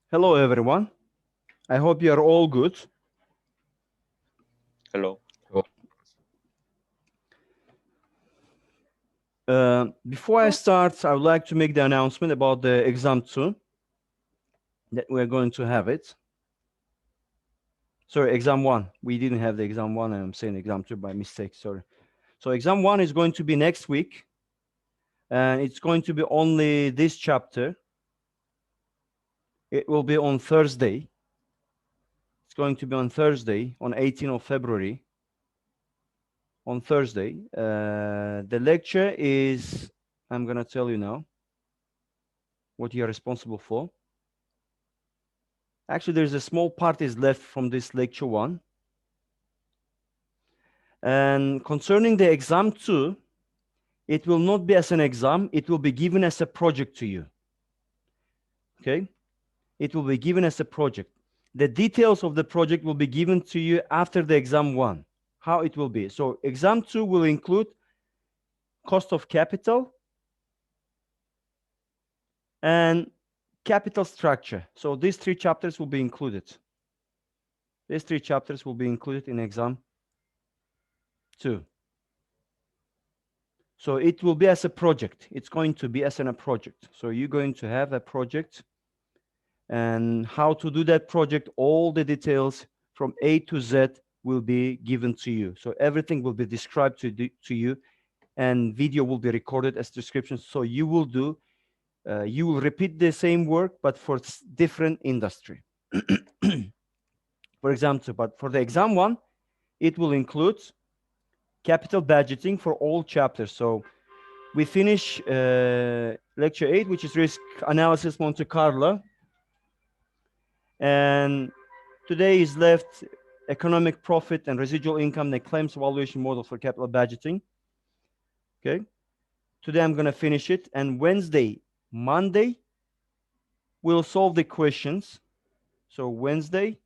Hello, everyone. I hope you are all good. Hello. Before I start, I would like to make the announcement about the exam 2 that we're going to have it. Sorry, exam 1. We didn't have the exam 1, and I'm saying exam 2 by mistake. Sorry. So exam 1 is going to be next week, and it's going to be only this chapter. It will be on Thursday. It's going to be on Thursday, on 18th of February. On Thursday. The lecture is, I'm going to tell you now what you are responsible for. Actually, there's a small part is left from this lecture 1. And concerning the exam 2, it will not be as an exam. It will be given as a project to you. Okay? It will be given as a project. The details of the project will be given to you after the exam 1. How it will be. So exam 2 will include cost of capital and capital structure. So these 3 chapters will be included. These 3 chapters will be included in exam 2. So it will be as a project. It's going to be as a project. So you're going to have a project, and how to do that project, all the details from A to Z will be given to you. So everything will be described to you, and video will be recorded as description. So you will repeat the same work, but for different industry. For example, but for the exam 1, it will include capital budgeting for all chapters. So we finish lecture 8, which is risk analysis Monte Carlo. And today is left economic profit and residual income and claims valuation model for capital budgeting. Okay. Today I'm going to finish it. And Monday, we'll solve the questions. So Wednesday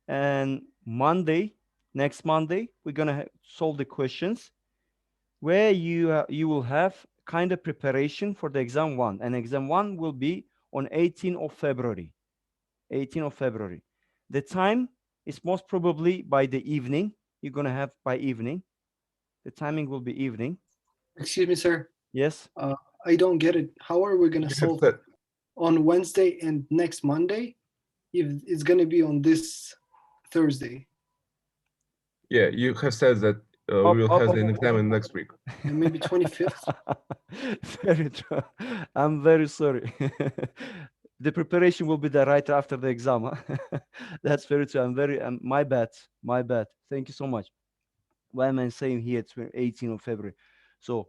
and Monday, next Monday, we're going to solve the questions where you will have kind of preparation for the exam 1. And exam 1 will be on 18th of February. 18th of February. The time is most probably by the evening. You're going to have by evening. The timing will be evening. Excuse me, sir. Yes. I don't get it. How are we going to solve it on Wednesday and next Monday if it's going to be on this Thursday? Yeah, you have said that we will have an exam next week. And maybe 25th? Very true. I'm very sorry. The preparation will be there right after the exam. That's very true. My bad. My bad. Thank you so much. Why am I saying here it's 18th of February? So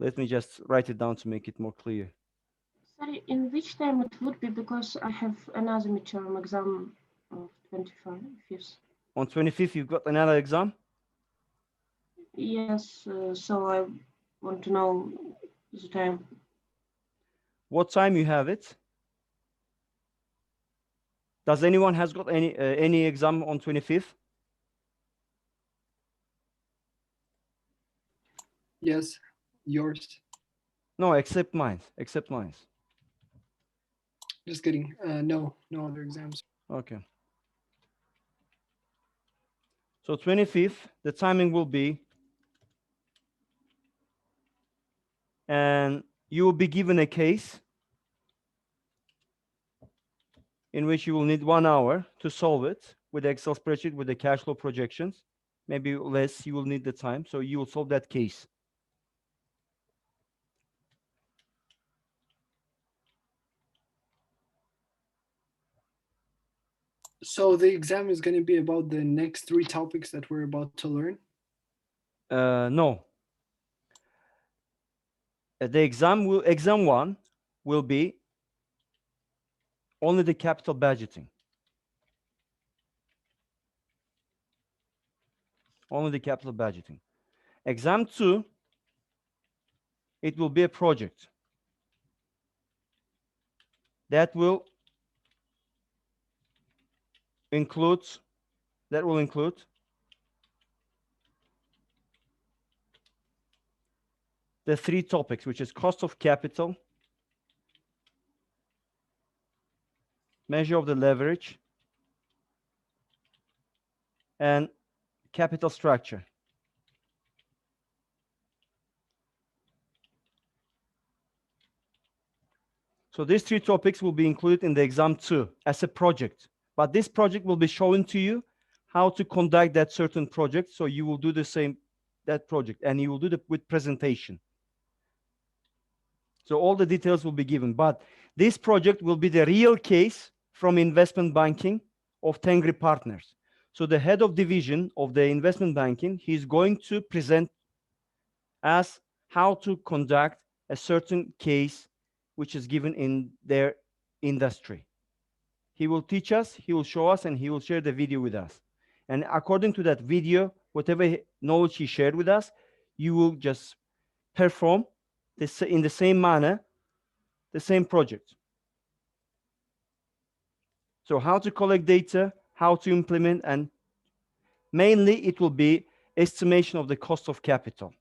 let me just write it down to make it more clear. Sorry, in which time it would be? Because I have another midterm exam of 25th. On 25th, you've got another exam? Yes, so I want to know the time. What time you have it? Does anyone has got any exam on 25th? Yes, yours. No, except mine. Except mine. Just kidding. No other exams. Okay. So 25th, the timing will be, and you will be given a case in which you will need 1 hour to solve it with the Excel spreadsheet with the cash flow projections. Maybe less, you will need the time. So you will solve that case. So the exam is going to be about the next 3 topics that we're about to learn? No. The exam 1 will be only the capital budgeting. Only the capital budgeting. Exam 2, it will be a project. That will include the 3 topics, which is cost of capital, measure of the leverage, and capital structure. So these three topics will be included in the exam 2 as a project. But this project will be showing to you how to conduct that certain project. So you will do the same, that project, and you will do it with presentation. So all the details will be given. But this project will be the real case from investment banking of Tengri Partners. So the head of division of the investment banking, he's going to present us how to conduct a certain case which is given in their industry. He will teach us, he will show us, and he will share the video with us. And according to that video, whatever knowledge he shared with us, you will just perform this in the same manner, the same project. So how to collect data, how to implement, and mainly it will be estimation of the cost of capital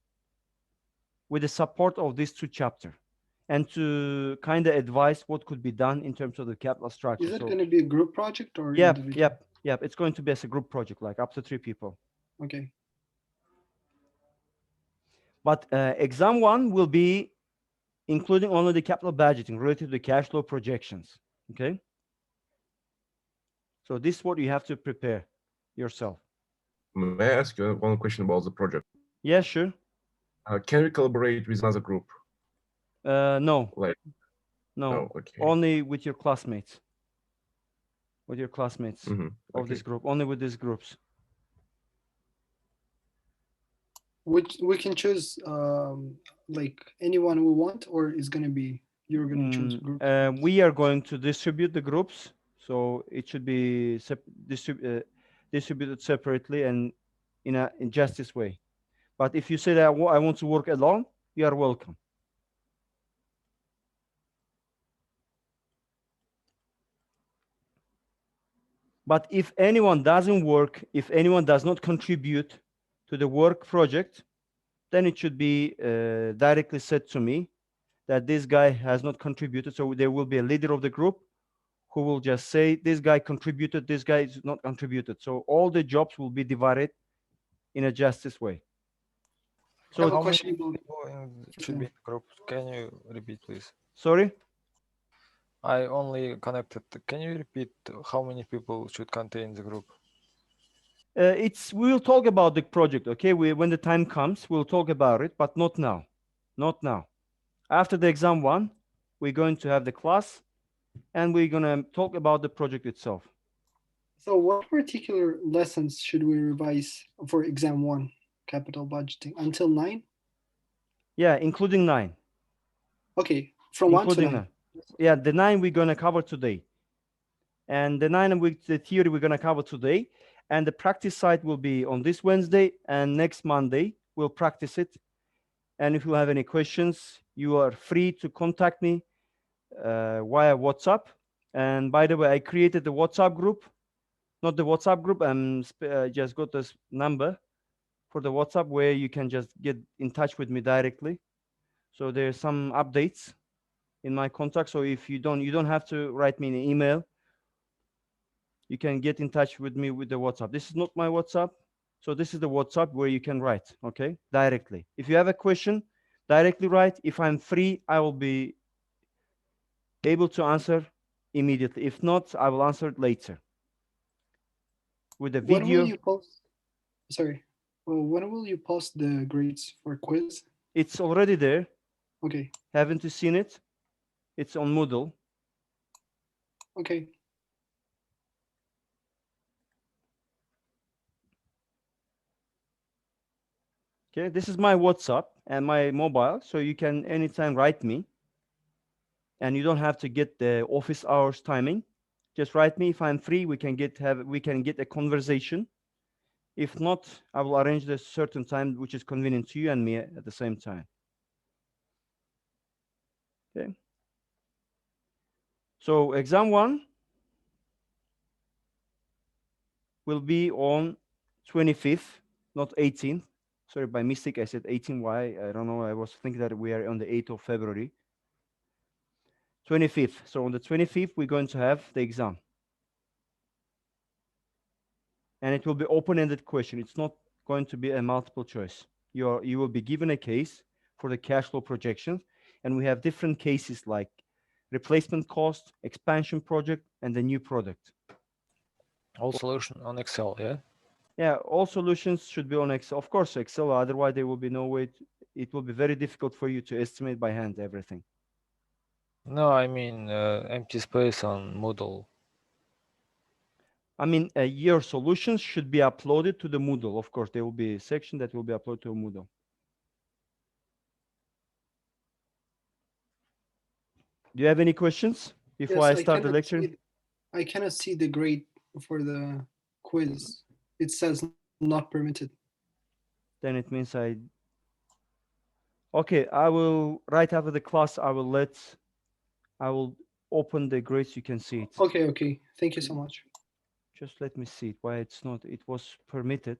with the support of these two chapters, and to kind of advise what could be done in terms of the capital structure. Is it going to be a group project or Yep, individual? yep. It's going to be as a group project, like up to 3 people. Okay. But exam 1 will be including only the capital budgeting related to the cash flow projections. Okay. So this is what you have to prepare yourself. May I ask you one question about the project? Yeah, sure. Can we collaborate with another group? No. Like, no. Okay. Only with your classmates. With your classmates of this group. Only with these groups. Which we can choose like anyone we want, or is going to be you're going to choose group? We are going to distribute the groups, so it should be distributed separately and in a justice way. But if you say that I want to work alone, you are welcome. But if anyone doesn't work, if anyone does not contribute to the work project, then it should be directly said to me that this guy has not contributed. So there will be a leader of the group who will just say, this guy contributed, this guy is not contributed. So all the jobs will be divided in a justice way. So how many people should be in the group? Can you repeat, please? Sorry? I only connected. Can you repeat how many people should contain the group? We'll talk about the project, okay? When the time comes, we'll talk about it, but not now. Not now. After the exam 1, we're going to have the class, and we're going to talk about the project itself. So what particular lessons should we revise for exam 1, capital budgeting, until 9? Yeah, including 9. Okay, from 1 to 9. 9. Yeah, the 9 we're going to cover today. And the 9 the theory we're going to cover today. And the practice site will be on this Wednesday, and next Monday we'll practice it. And if you have any questions, you are free to contact me via WhatsApp. And by the way, I created the WhatsApp group, not the WhatsApp group. Just got this number for the WhatsApp where you can just get in touch with me directly. So there's some updates in my contact. So if you don't have to write me an email. You can get in touch with me with the WhatsApp. This is not my WhatsApp. So this is the WhatsApp where you can write, okay, directly. If you have a question, directly write. If I'm free, I will be able to answer immediately. If not, I will answer it later. With the video. When will you post? Sorry. When will you post the grades for quiz? It's already there. Okay. Haven't you seen it? It's on Moodle. Okay. Okay, this is my WhatsApp and my mobile, so you can anytime write me. And you don't have to get the office hours timing. Just write me. If I'm free, we can get a conversation. If not, I will arrange a certain time which is convenient to you and me at the same time. Okay. So exam 1 will be on 25th, not 18th. Sorry, by mistake I said 18. Why? I don't know. I was thinking that we are on the 8th of February. 25th. So on the 25th, we're going to have the exam. and it will be open-ended question. It's not going to be a multiple choice. You will be given a case for the cash flow projections, and we have different cases like replacement cost, expansion project, and the new product. All solution on Excel, yeah? Yeah, all solutions should be on Excel. Of course, Excel, otherwise there will be no way. It will be very difficult for you to estimate by hand everything. No, I mean empty space on Moodle. I mean, your solutions should be uploaded to the Moodle. Of course, there will be a section that will be uploaded to a Moodle. Do you have any questions before Yes, I start the lecture? I cannot see the grade for the quiz. It says not permitted. Then it means okay, I will, right after the class, I will open the grades, you can see it. Okay. Thank you so much. Just let me see it, why it's not, it was permitted.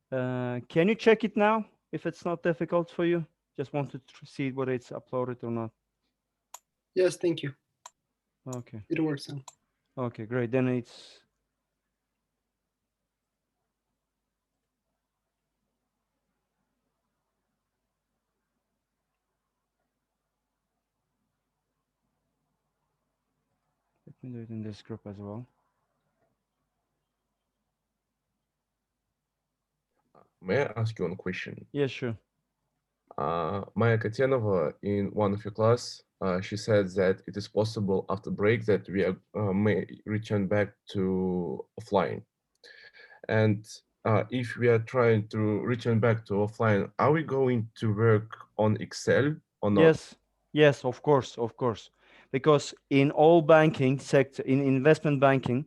Can you check it now if it's not difficult for you? Just wanted to see whether it's uploaded or not. Yes, thank you. Okay. It works now. Okay, great. Then it's let me do it in this group as well. May I ask you one question? Yeah, sure. Maya Katenova, in one of your class, she said that it is possible after break that we may return back to offline. And if we are trying to return back to offline, are we going to work on Excel or not? Yes, of course. Because in all banking sector, in investment banking,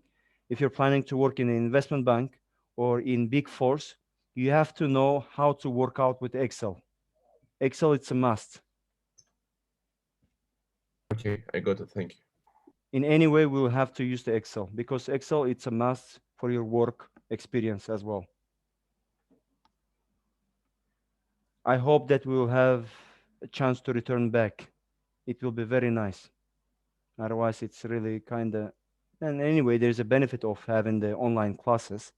if you're planning to work in an investment bank or in big fours, you have to know how to work out with Excel. Excel, it's a must. Okay, I got it. Thank you. In any way, we will have to use the Excel because Excel, it's a must for your work experience as well. I hope that we will have a chance to return back. It will be very nice. Otherwise, it's really kind of, and anyway, there's a benefit of having the online classes.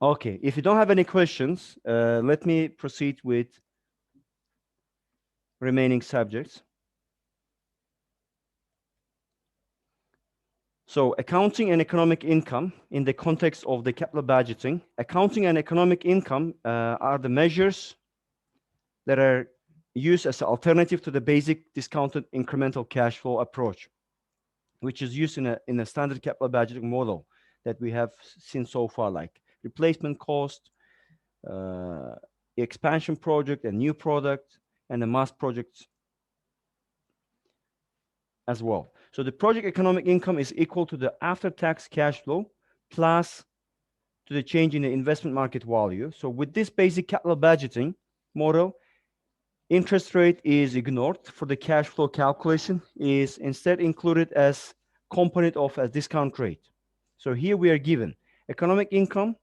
Okay, if you don't have any questions, let me proceed with remaining subjects. So accounting and economic income in the context of the capital budgeting. Accounting and economic income are the measures that are used as an alternative to the basic discounted incremental cash flow approach, which is used in a standard capital budgeting model that we have seen so far, like replacement cost, expansion project, a new product, and the mass projects as well. So the project economic income is equal to the after-tax cash flow plus to the change in the investment market value. So with this basic capital budgeting model, interest rate is ignored for the cash flow calculation, is instead included as component of a discount rate. So here we are given economic income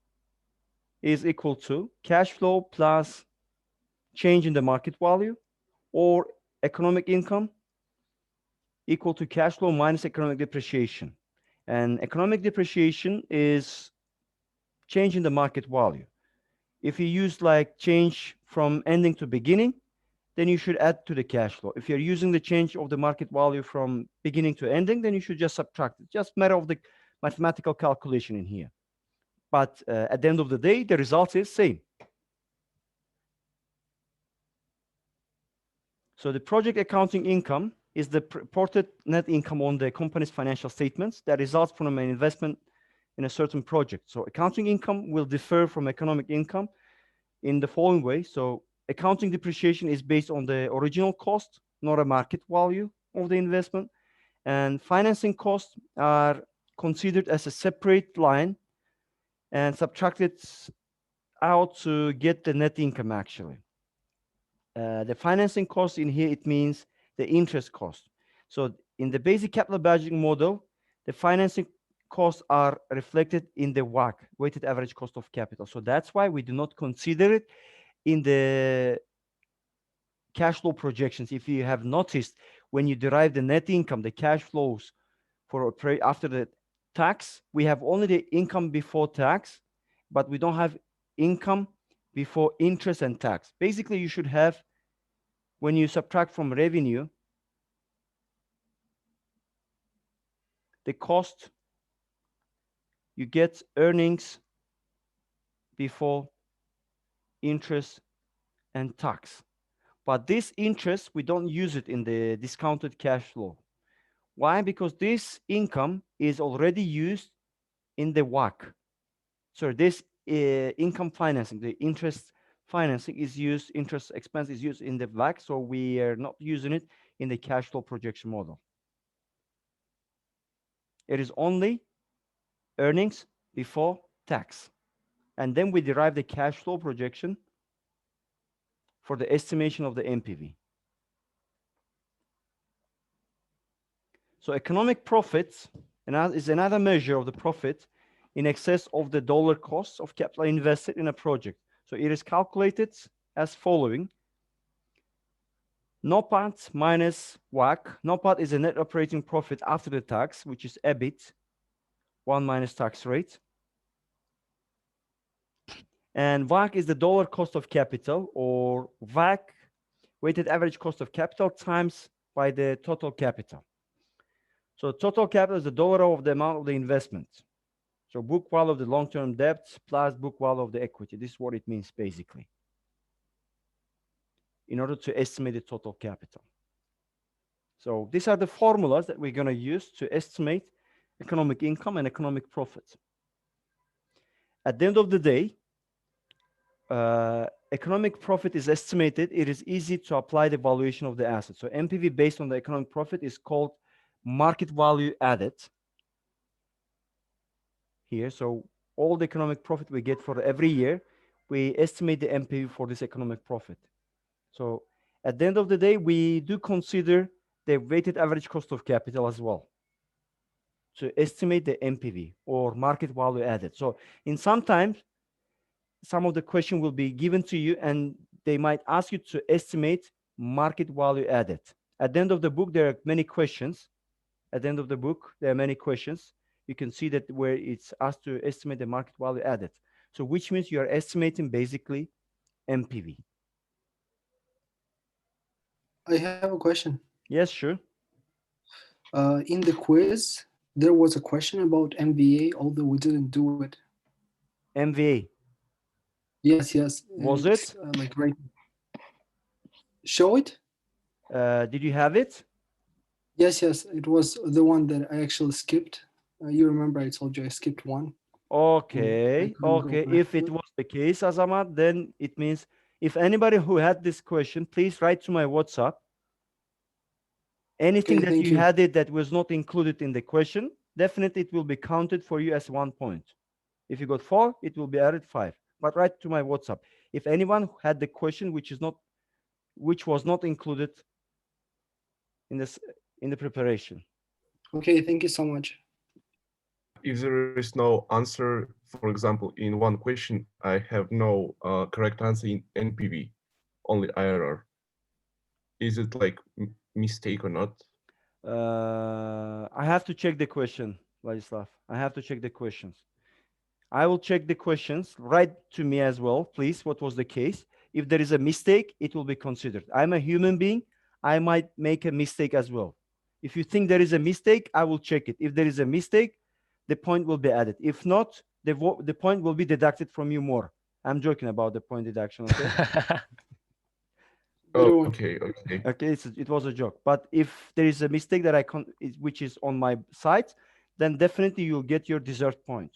is equal to cash flow plus change in the market value, or economic income equal to cash flow minus economic depreciation. And economic depreciation is change in the market value. If you use like change from ending to beginning, then you should add to the cash flow. If you're using the change of the market value from beginning to ending, then you should just subtract it. Just matter of the mathematical calculation in here. But at the end of the day, the result is same. So the project accounting income is the reported net income on the company's financial statements that results from an investment in a certain project. So accounting income will differ from economic income in the following way. So accounting depreciation is based on the original cost, not a market value of the investment. And financing costs are considered as a separate line and subtracted out to get the net income actually. The financing cost in here, it means the interest cost. So in the basic capital budgeting model, the financing costs are reflected in the WACC, weighted average cost of capital. So that's why we do not consider it in the cash flow projections. If you have noticed, when you derive the net income, the cash flows for after the tax, we have only the income before tax, but we don't have income before interest and tax. Basically, you should have, when you subtract from revenue, the cost, you get earnings before interest and tax. But this interest, we don't use it in the discounted cash flow. Why? Because this income is already used in the WACC. So this income financing, the interest financing is used, interest expense is used in the WACC, so we are not using it in the cash flow projection model. It is only earnings before tax. And then we derive the cash flow projection for the estimation of the NPV. So economic profits is another measure of the profit in excess of the dollar costs of capital invested in a project. So it is calculated as following. NOPAT minus WACC. NOPAT is a net operating profit after the tax, which is EBIT, 1 minus tax rate. And WACC is the dollar cost of capital, or WACC, weighted average cost of capital, times by the total capital. So total capital is the dollar of the amount of the investment. So book value of the long-term debt plus book value of the equity. This is what it means basically, in order to estimate the total capital. So these are the formulas that we're going to use to estimate economic income and economic profit. At the end of the day, economic profit is estimated. It is easy to apply the valuation of the asset. So NPV based on the economic profit is called market value added here. So all the economic profit we get for every year, we estimate the NPV for this economic profit. So at the end of the day, we do consider the weighted average cost of capital as well to estimate the NPV, or market value added. So in sometimes, some of the question will be given to you and they might ask you to estimate market value added. At the end of the book, there are many questions. At the end of the book, there are many questions. You can see that where it's asked to estimate the market value added. So which means you are estimating basically NPV. I have a question. Yes, sure. In the quiz, there was a question about MVA, although we didn't do it. MVA. Yes, yes. Was it's, it? like right. Show it? Did you have it? Yes, yes. It was the one that I actually skipped. You remember I told you I skipped one. Okay, okay. If it was the case, Azamat, then it means if anybody who had this question, please write to my WhatsApp. Anything Okay, that thank you you. had it that was not included in the question, definitely it will be counted for you as 1 point. If you got 4, it will be added 5. But write to my WhatsApp. If anyone had the question which was not included in the preparation. Okay, thank you so much. If there is no answer, for example, in one question, I have no correct answer in NPV, only error. Is it like mistake or not? I have to check the question, Vladislav. I have to check the questions. I will check the questions. Write to me as well, please, what was the case. If there is a mistake, it will be considered. I'm a human being. I might make a mistake as well. If you think there is a mistake, I will check it. If there is a mistake, the point will be added. If not, the point will be deducted from you more. I'm joking about the point deduction, okay? Oh, okay, okay. Okay, it was a joke. But if there is a mistake that which is on my side, then definitely you'll get your deserved point.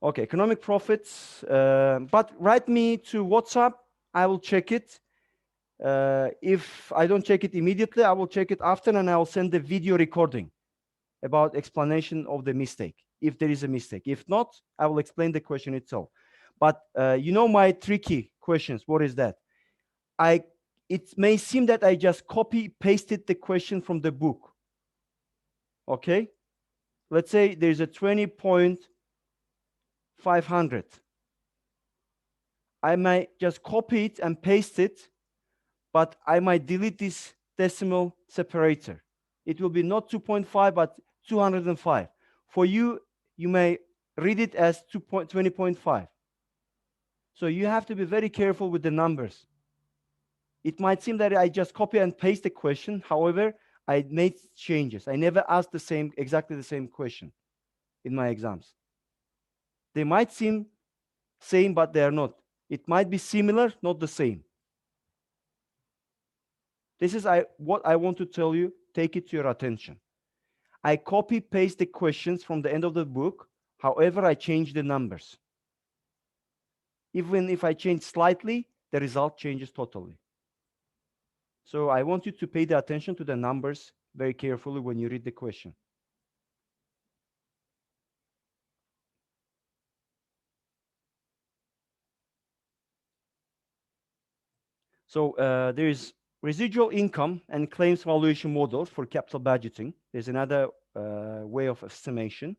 Okay, economic profits. But write me to WhatsApp. I will check it. If I don't check it immediately, I will check it after, and I will send the video recording about explanation of the mistake, if there is a mistake. If not, I will explain the question itself. But you know my tricky questions. What is that? It may seem that I just copy pasted the question from the book. Okay, let's say there's a 20.500. I might just copy it and paste it, but I might delete this decimal separator. It will be not 2.5, but 205. For you, you may read it as 20.5. So you have to be very careful with the numbers. It might seem that I just copy and paste the question. However, I made changes. I never asked exactly the same question in my exams. They might seem same, but they are not. It might be similar, not the same. This is what I want to tell you. Take it to your attention. I copy paste the questions from the end of the book. However, I change the numbers. Even if I change slightly, the result changes totally. So I want you to pay the attention to the numbers very carefully when you read the question. So there is residual income and claims valuation models for capital budgeting. There's another way of estimation.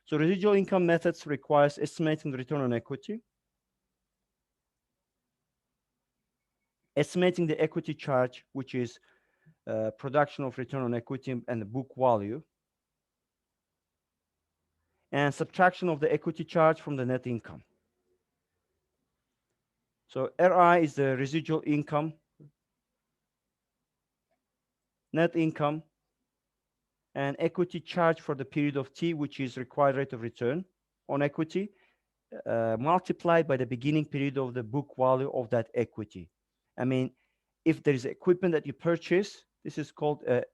So residual income methods requires estimating the return on equity, estimating the equity charge, which is production of return on equity and the book value, and subtraction of the equity charge from the net income. So RI is the residual income, net income, and equity charge for the period of T, which is required rate of return on equity, multiplied by the beginning period of the book value of that equity. I mean, if there is equipment that you purchase, this is called a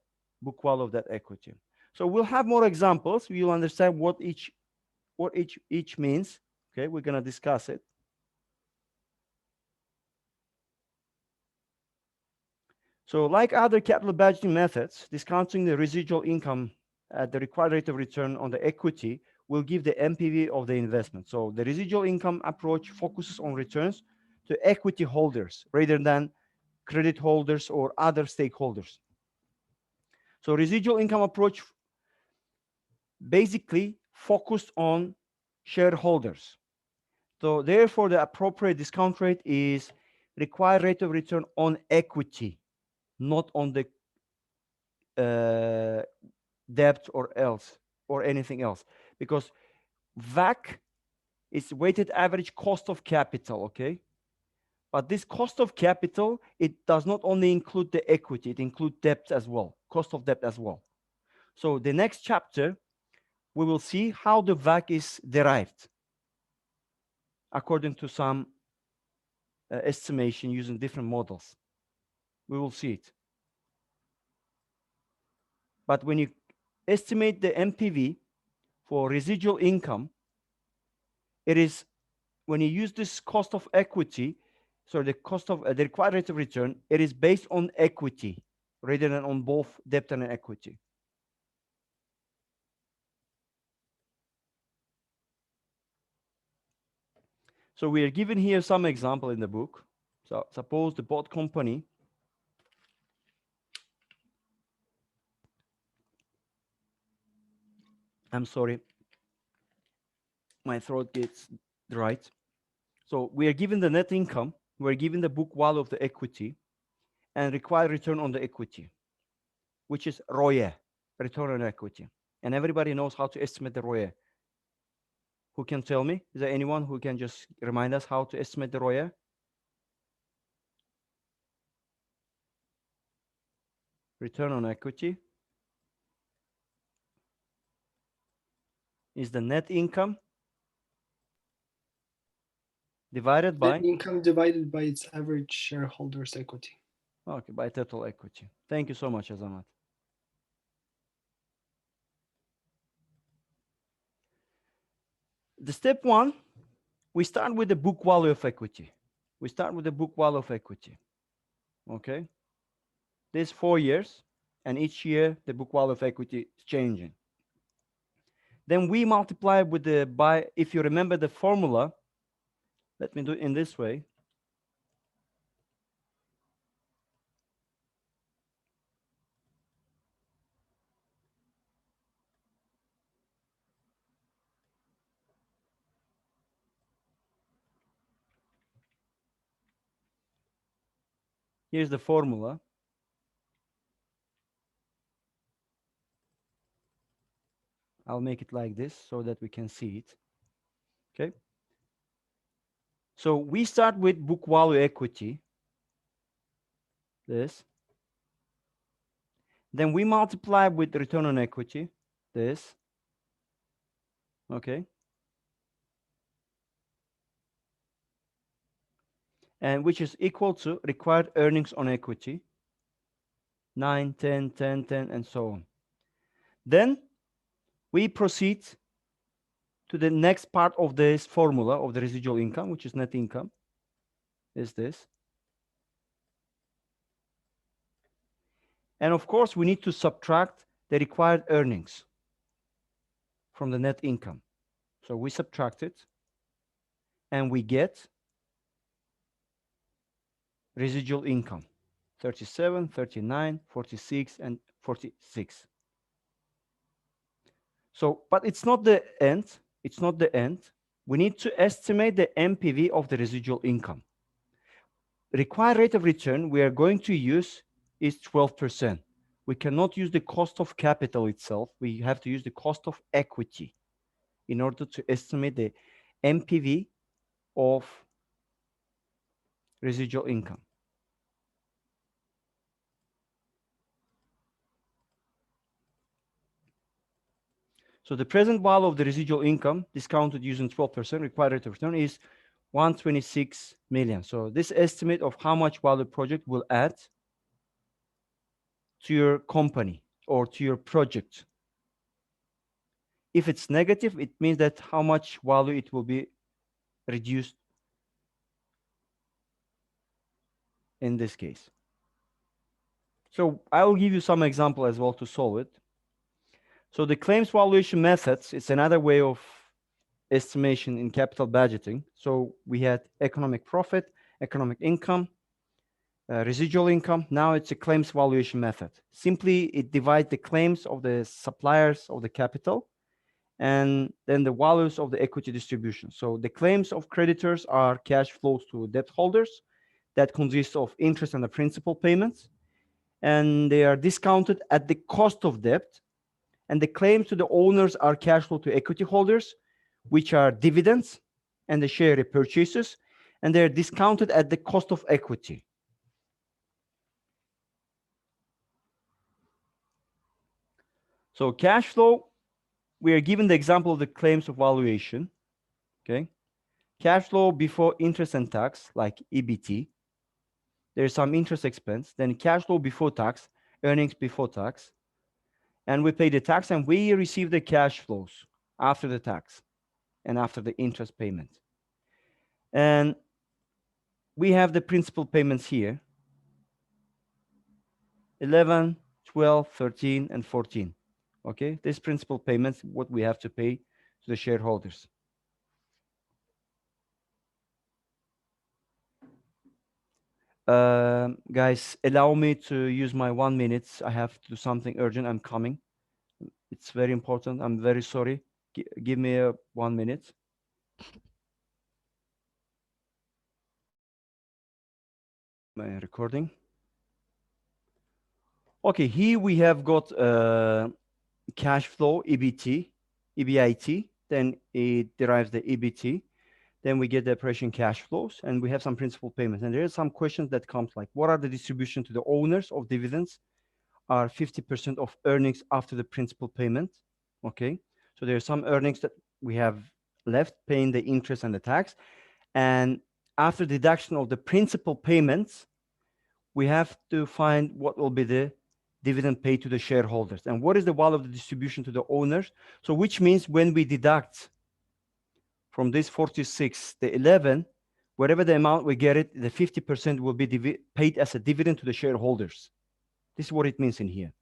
book value of that equity. So we'll have more examples. You'll understand what each means. Okay, we're going to discuss it. So like other capital budgeting methods, discounting the residual income at the required rate of return on the equity will give the NPV of the investment. So the residual income approach focuses on returns to equity holders rather than credit holders or other stakeholders. So residual income approach basically focused on shareholders. So therefore, the appropriate discount rate is required rate of return on equity, not on the debt or anything else, because WACC is weighted average cost of capital, okay? But this cost of capital, it does not only include the equity, it includes debt as well, cost of debt as well. So the next chapter, we will see how the WACC is derived according to some estimation using different models. We will see it. But when you estimate the NPV for residual income, it is when you use this cost of equity, so the cost of the required rate of return, it is based on equity rather than on both debt and equity. So we are given here some example in the book. So suppose the boat company I'm sorry, my throat gets dry. So we are given the net income, we're given the book value of the equity and required return on the equity, which is ROE, return on equity. And everybody knows how to estimate the ROE. Who can tell me? Is there anyone who can just remind us how to estimate the ROE? Return on equity is the net income divided by Net income divided by its average shareholders' equity. okay, by total equity. Thank you so much, Azamat. The step one, we start with the book value of equity. We start with the book value of equity. Okay. There's 4 years, and each year the book value of equity is changing. Then we multiply with if you remember the formula, Let me do it in this way. Here's the formula. I'll make it like this so that we can see it. Okay. So we start with book value equity. This. Then we multiply with return on equity. This. Okay. And which is equal to required earnings on equity. 9, 10, 10, 10, and so on. Then we proceed to the next part of this formula of the residual income, which is net income, is this. And of course, we need to subtract the required earnings from the net income. So we subtract it, and we get residual income, 37, 39, 46, and 46. So, but it's not the end. It's not the end. We need to estimate the NPV of the residual income. Required rate of return we are going to use is 12%. We cannot use the cost of capital itself. We have to use the cost of equity in order to estimate the NPV of residual income. So the present value of the residual income discounted using 12% required rate of return is 126 million. So this estimate of how much value the project will add to your company or to your project. If it's negative, it means that how much value it will be reduced in this case. So I will give you some example as well to solve it. So the claims valuation methods, it's another way of estimation in capital budgeting. So we had economic profit, economic income, residual income. Now it's a claims valuation method. Simply, it divides the claims of the suppliers of the capital and then the values of the equity distribution. So the claims of creditors are cash flows to debt holders that consist of interest and the principal payments, and they are discounted at the cost of debt. And the claims to the owners are cash flow to equity holders, which are dividends and the share repurchases, and they're discounted at the cost of equity. So cash flow, we are given the example of the claims of valuation. Okay. Cash flow before interest and tax, like EBT. There's some interest expense. Then cash flow before tax, earnings before tax. And we pay the tax and we receive the cash flows after the tax and after the interest payment. And we have the principal payments here. 11, 12, 13, and 14. Okay, this principal payments, what we have to pay to the shareholders. Guys, allow me to use my 1 minute. I have to do something urgent. I'm coming. It's very important. I'm very sorry. Give me a 1 minute. My recording. Okay, here we have got cash flow, EBT, EBIT. Then it derives the EBT. Then we get the operation cash flows, and we have some principal payments. And there are some questions that comes like, what are the distribution to the owners of dividends? Are 50% of earnings after the principal payment. Okay, so there are some earnings that we have left paying the interest and the tax. And after deduction of the principal payments, we have to find what will be the dividend paid to the shareholders. And what is the value of the distribution to the owners? So which means when we deduct from this 46, the 11, whatever the amount we get it, the 50% will be paid as a dividend to the shareholders. This is what it means in here.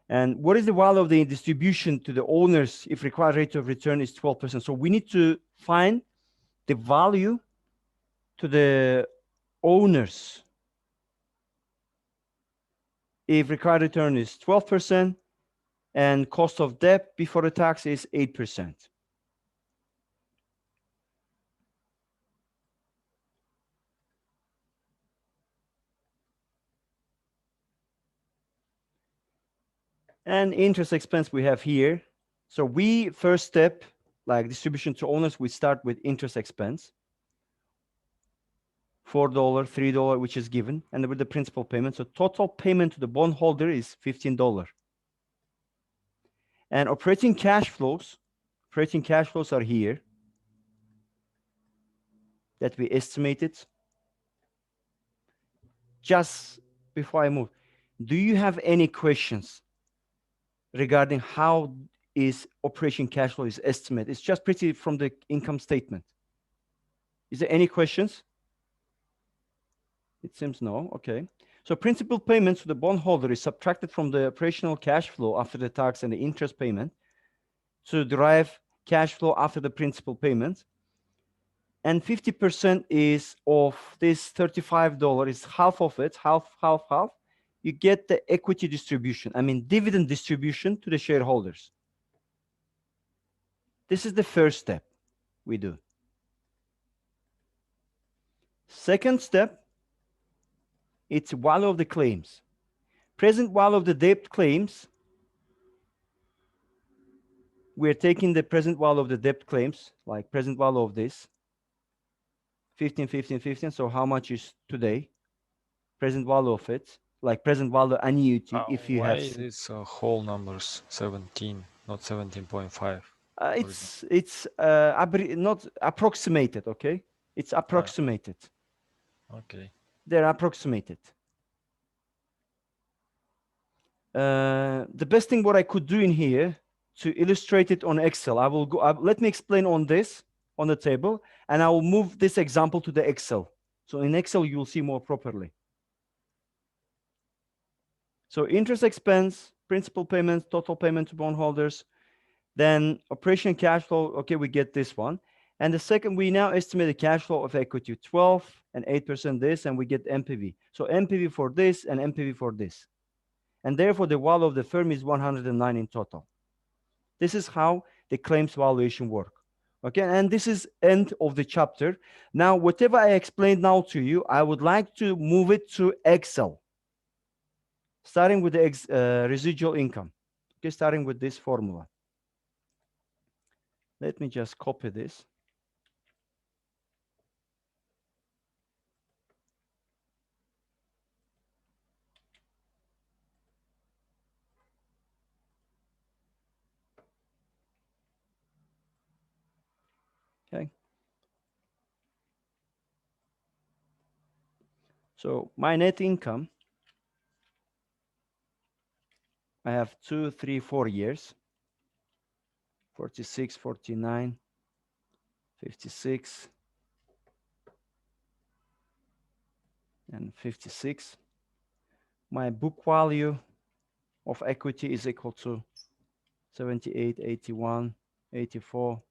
And what is the value of the distribution to the owners if required rate of return is 12%? So we need to find the value to the owners, if required return is 12% and cost of debt before the tax is 8%. And interest expense we have here. So we first step, like distribution to owners, we start with interest expense. $4, $3, which is given, and with the principal payment. So total payment to the bondholder is $15. And operating cash flows are here that we estimated. Just before I move, do you have any questions regarding how is operation cash flow is estimated? It's just pretty from the income statement. Is there any questions? It seems no. Okay. So principal payments to the bondholder is subtracted from the operational cash flow after the tax and the interest payment to derive cash flow after the principal payment. And 50% is of this $35 is half of it, half. You get the equity distribution, I mean dividend distribution to the shareholders. This is the first step we do. Second step, it's value of the claims. Present value of the debt claims, we're taking the present value of the debt claims, like present value of this, 15, 15, 15. So how much is today? Present value of it, like present value annuity, if you Why have. is whole numbers 17, not 17.5? It's not approximated, okay? It's approximated. Okay. They're approximated. The best thing what I could do in here to illustrate it on Excel, I will go, let me explain on this, on the table, and I will move this example to the Excel. So in Excel, you will see more properly. So interest expense, principal payments, total payment to bondholders, then operation cash flow, okay, we get this one. And the second, we now estimate the cash flow of equity, 12 and 8% this, and we get NPV. So NPV for this and NPV for this. And therefore, the value of the firm is 109 in total. This is how the claims valuation work. Okay, and this is end of the chapter. Now, whatever I explained now to you, I would like to move it to Excel, starting with the residual income. Okay, starting with this formula. Let me just copy this. Okay. So my net income, I have 2, 3, 4 years, 46, 49, 56, and 56. My book value of equity is equal to 78, 81, 84,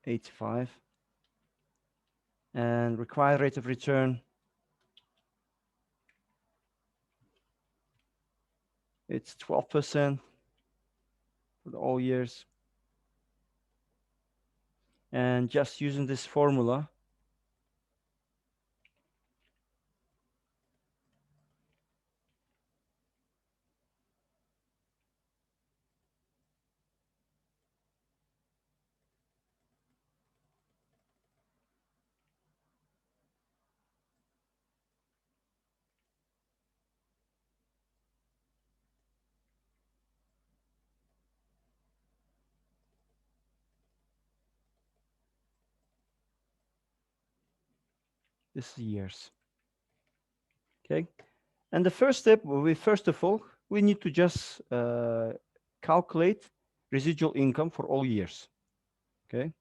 85. And required rate of return, it's 12% for all years. And just using this formula, this is years. Okay. And the first step, first of all, we need to just calculate residual income for all years. Okay.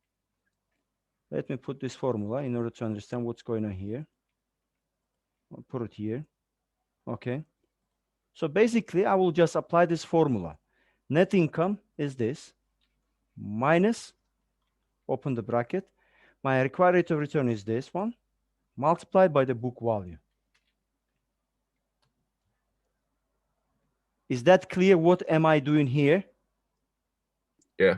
Let me put this formula in order to understand what's going on here. I'll put it here. Okay. So basically, I will just apply this formula. Net income is this, minus, open the bracket, My required rate of return is this one, multiplied by the book value. Is that clear? What am I doing here? Yeah.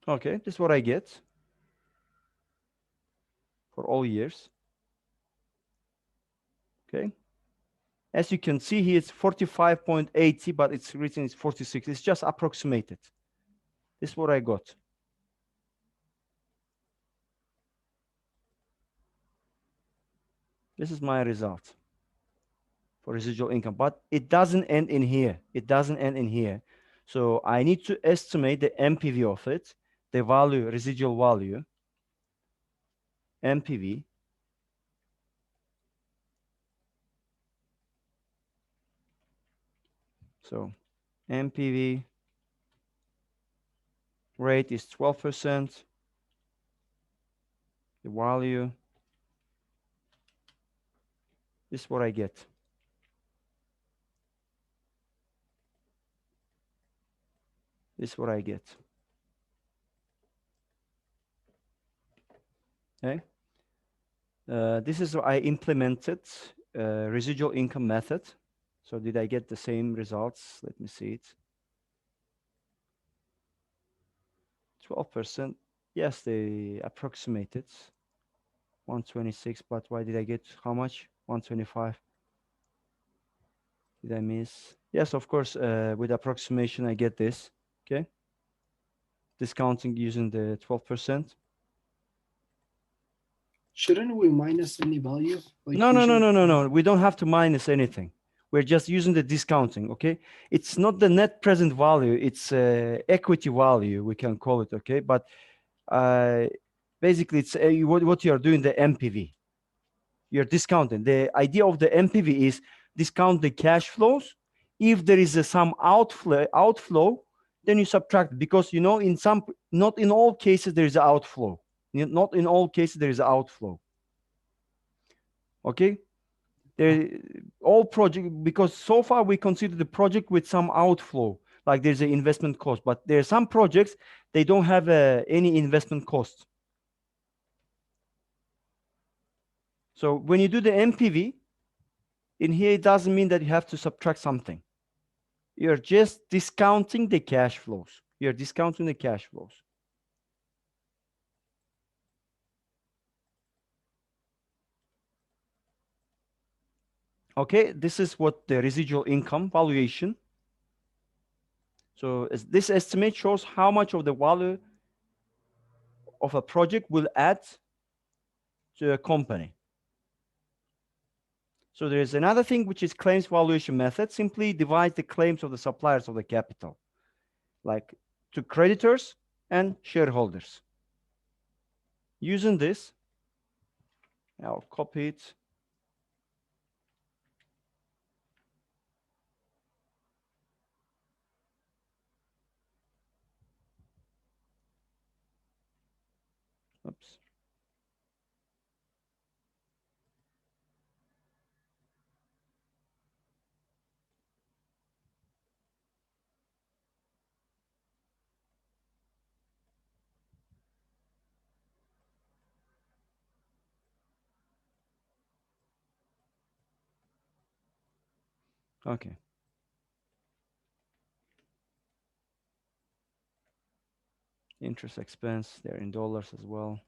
Okay, this is what I get for all years. Okay. As you can see here, it's 45.80, but it's written it's 46. It's just approximated. This is what I got. This is my result for residual income, but it doesn't end in here. It doesn't end in here. So I need to estimate the MPV of it, the value, residual value, MPV. So MPV rate is 12%. The value, this is what I get. This is what I get. Okay. This is I implemented residual income method. So did I get the same results? Let me see it. 12%. Yes, they approximated 126, but why did I get how much? 125. Did I miss? Yes, of course, with approximation, I get this. Okay. Discounting using the 12%. Shouldn't we minus any value? Like No, no, no, usually? no, no, no. We don't have to minus anything. We're just using the discounting, okay? It's not the net present value. It's equity value, we can call it, okay? But basically, it's what you are doing, the MPV. You're discounting. The idea of the MPV is discount the cash flows. If there is some outflow, then you subtract, because you know, not in all cases there is an outflow. Not in all cases there is an outflow. Okay, all project, because so far we consider the project with some outflow, like there's an investment cost, but there are some projects they don't have any investment cost. So when you do the MPV in here, it doesn't mean that you have to subtract something. You're just discounting the cash flows. You're discounting the cash flows. Okay, this is what the residual income valuation. So this estimate shows how much of the value of a project will add to a company. So there is another thing, which is claims valuation method. Simply divides the claims of the suppliers of the capital, like to creditors and shareholders. Using this, I'll copy it. Oops. Okay. Interest expense, they're in dollars as well.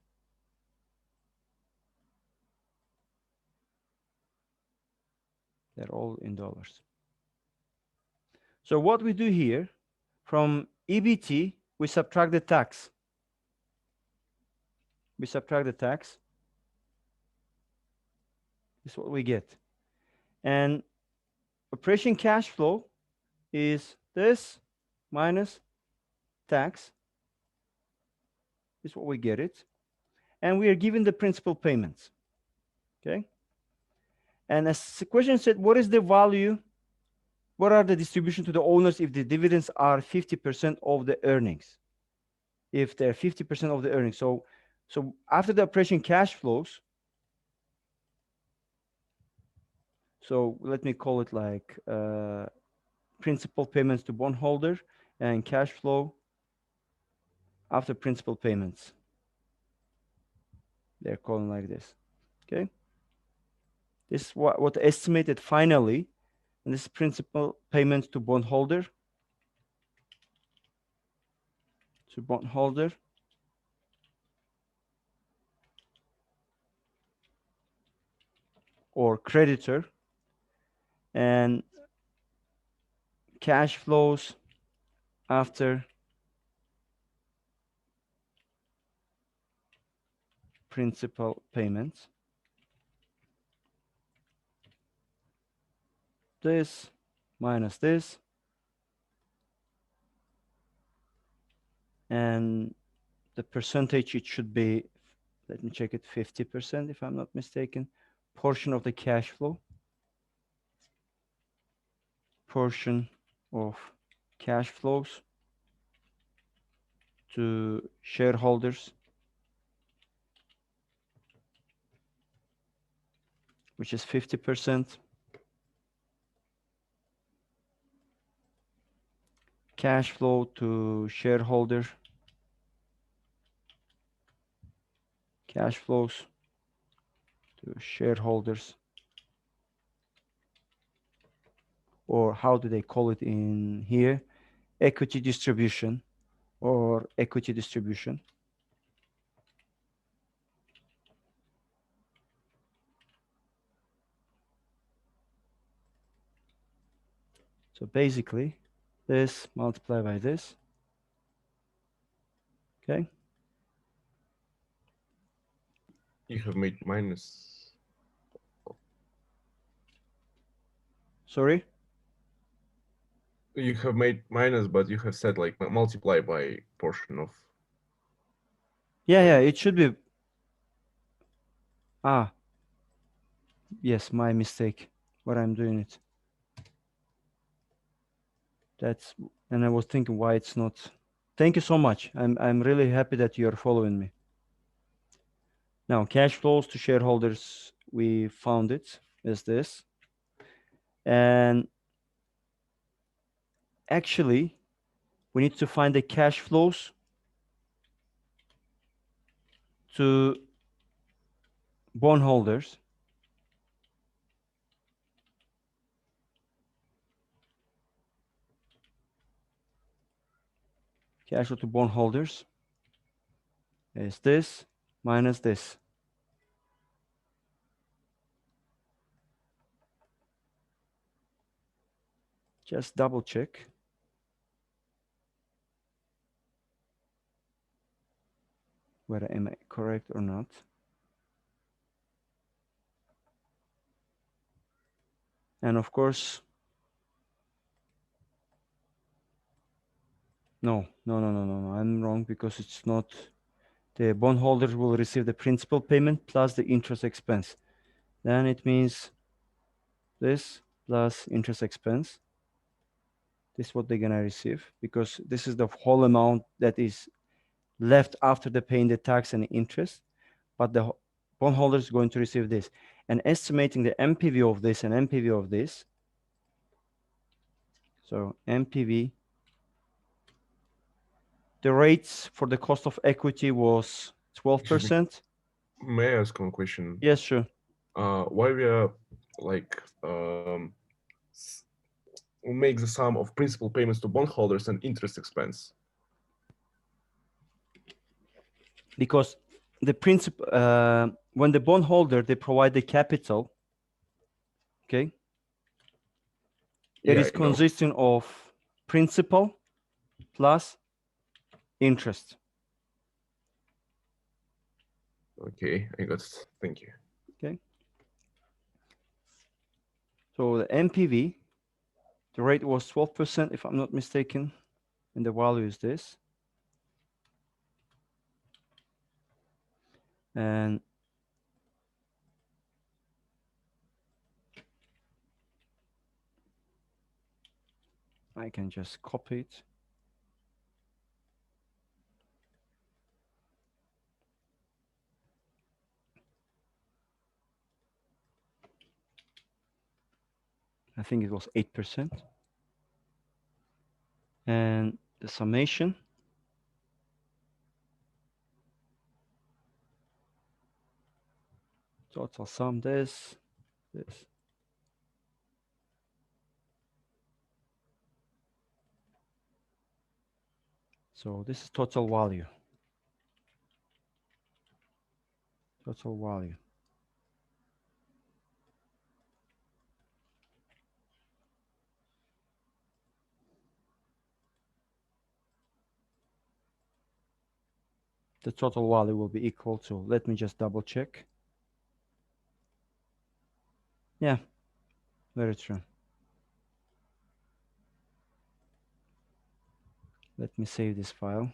They're all in dollars. So what we do here, from EBT, we subtract the tax. We subtract the tax. This is what we get. And operation cash flow is this minus tax. This is what we get it. And we are given the principal payments. Okay. And as the question said, what is the value? What are the distribution to the owners if the dividends are 50% of the earnings? If they're 50% of the earnings. So after the operation cash flows, so let me call it like principal payments to bondholder and cash flow after principal payments. They're calling like this. Okay. This is what estimated finally, and this is principal payments to bondholder. To bondholder. Or creditor, and cash flows after principal payments. This minus this, and the percentage, it should be, let me check it, 50% if I'm not mistaken, portion of the cash flow, portion of cash flows to shareholders, which is 50%. Cash flow to shareholder, cash flows to shareholders, or how do they call it in here? Equity distribution or equity distribution. So basically, this multiplied by this. Okay. You have made minus. Sorry? You have made minus, but you have said like multiply by portion of. Yeah, it should be. Yes, my mistake. What I'm doing it. That's, and I was thinking why it's not. Thank you so much. I'm really happy that you're following me. Now, cash flows to shareholders, we found it as this. And actually, we need to find the cash flows to bondholders. Cash flow to bondholders is this minus this. Just double check whether am I correct or not. And of course, no, I'm wrong because it's not. The bondholders will receive the principal payment plus the interest expense. Then it means this plus interest expense. This is what they're gonna receive because this is the whole amount that is left after the paying the tax and interest, but the bondholder is going to receive this. And estimating the MPV of this and MPV of this. So MPV, the rates for the cost of equity was 12%. May I ask one question? Yes, sure. Why we are like we make the sum of principal payments to bondholders and interest expense? Because the principal, when the bondholder, they provide the capital, okay, it Yeah, is I know. consisting of principal plus interest. Okay, I got it. Thank you. Okay. So the MPV, the rate was 12%, if I'm not mistaken, and the value is this. And I can just copy it. I think it was 8%. And the summation Total sum this. So this is total value. Total value. The total value will be equal to, let me just double check. Yeah, very true. Let me save this file.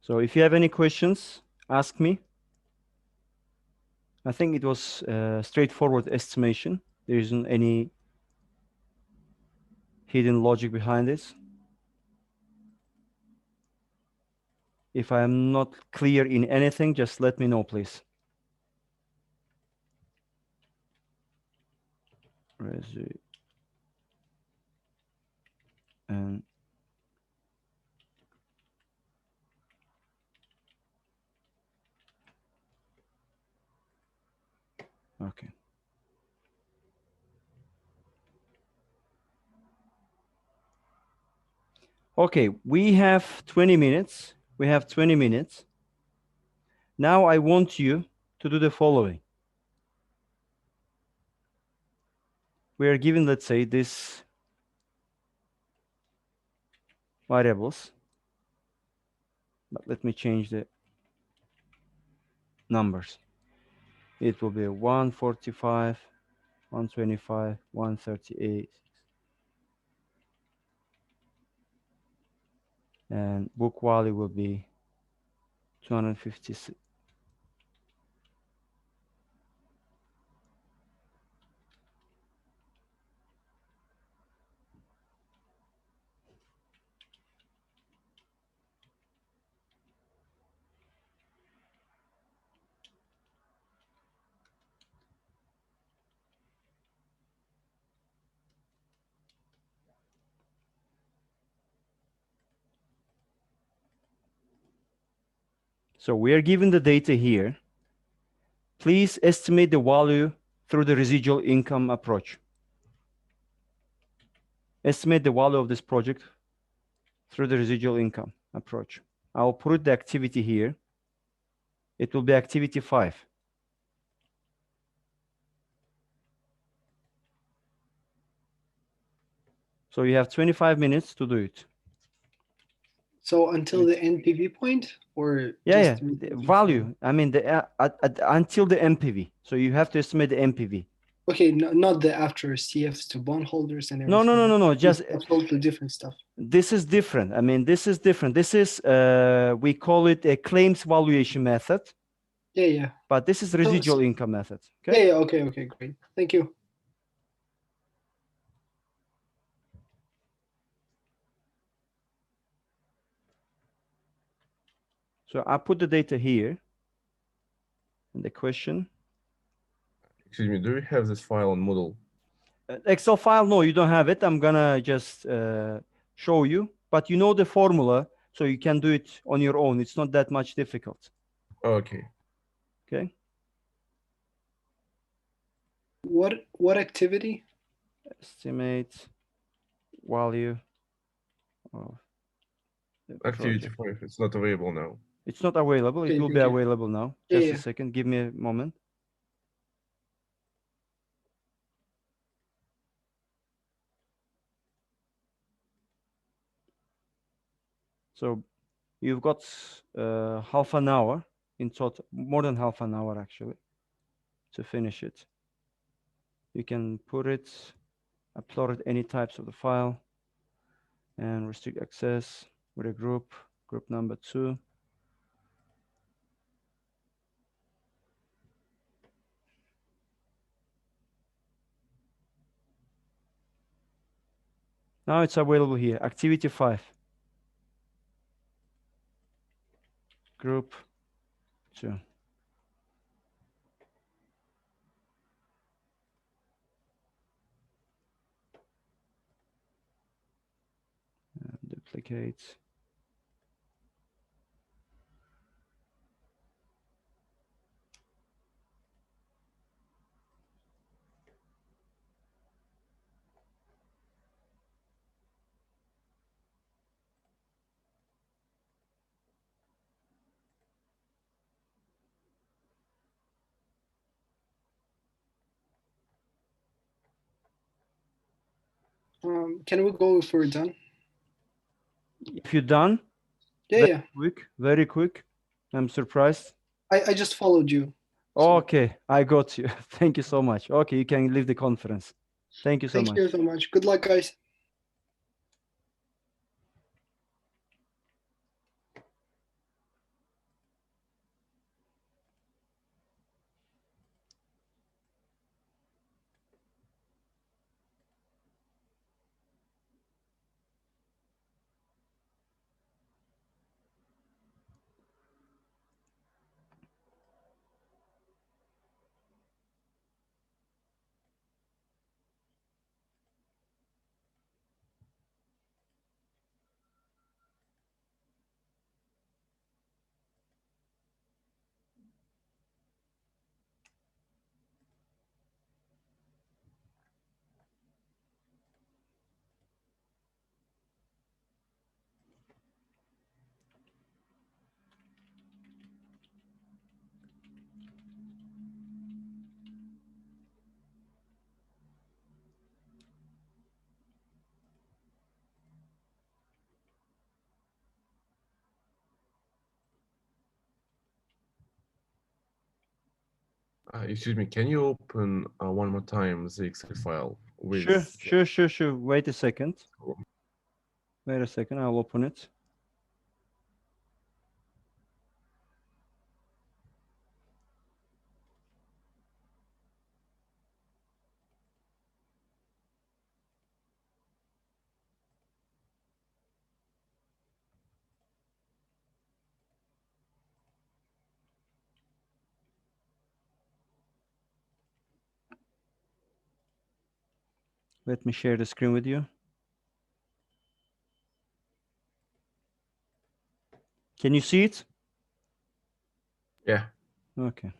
So if you have any questions, ask me. I think it was a straightforward estimation. There isn't any hidden logic behind this. If I am not clear in anything, just let me know, please. And okay. Okay, we have 20 minutes. We have 20 minutes. Now I want you to do the following. We are given, let's say, this variables. But let me change the numbers. It will be 145, 125, 138. And book value will be 256. So we are given the data here. Please estimate the value through the residual income approach. Estimate the value of this project through the residual income approach. I'll put the activity here. It will be activity 5. So you have 25 minutes to do it. So until the NPV point, or Yeah, just the value. I mean, until the MPV. So you have to estimate the MPV. Okay, not the after CFs to bondholders and No, everything. no. It's Just absolutely different stuff. this is different. I mean, this is different. This is we call it a claims valuation method. Yeah. But this is residual income method. Okay. Yeah. Okay. Great. Thank you. So I put the data here. And the question. Excuse me, do you have this file on Moodle? Excel file? No, you don't have it. I'm gonna just show you. But you know the formula, so you can do it on your own. It's not that much difficult. Okay. Okay. What activity? Estimate value of the Activity project. 5, it's not available now. It's not available. It Okay, will be thank you. available now. Yeah, Just yeah. a second. Give me a moment. So you've got half an hour in total, more than half an hour actually, to finish it. You can put it, upload it any types of the file, and restrict access with a group number 2. Now it's available here, activity 5, group 2. And duplicate. Can we go if we're done? If you're done, Yeah. very quick. I'm surprised. I just followed you. So- Okay, I got you. Thank you so much. Okay, you can leave the conference. Thank you so Thank much. you so much. Good luck, guys. Excuse me, can you open one more time the Excel file with? Sure. Wait a second. Wait a second. I'll open it. Let me share the screen with you. Can you see it? Yeah. Okay.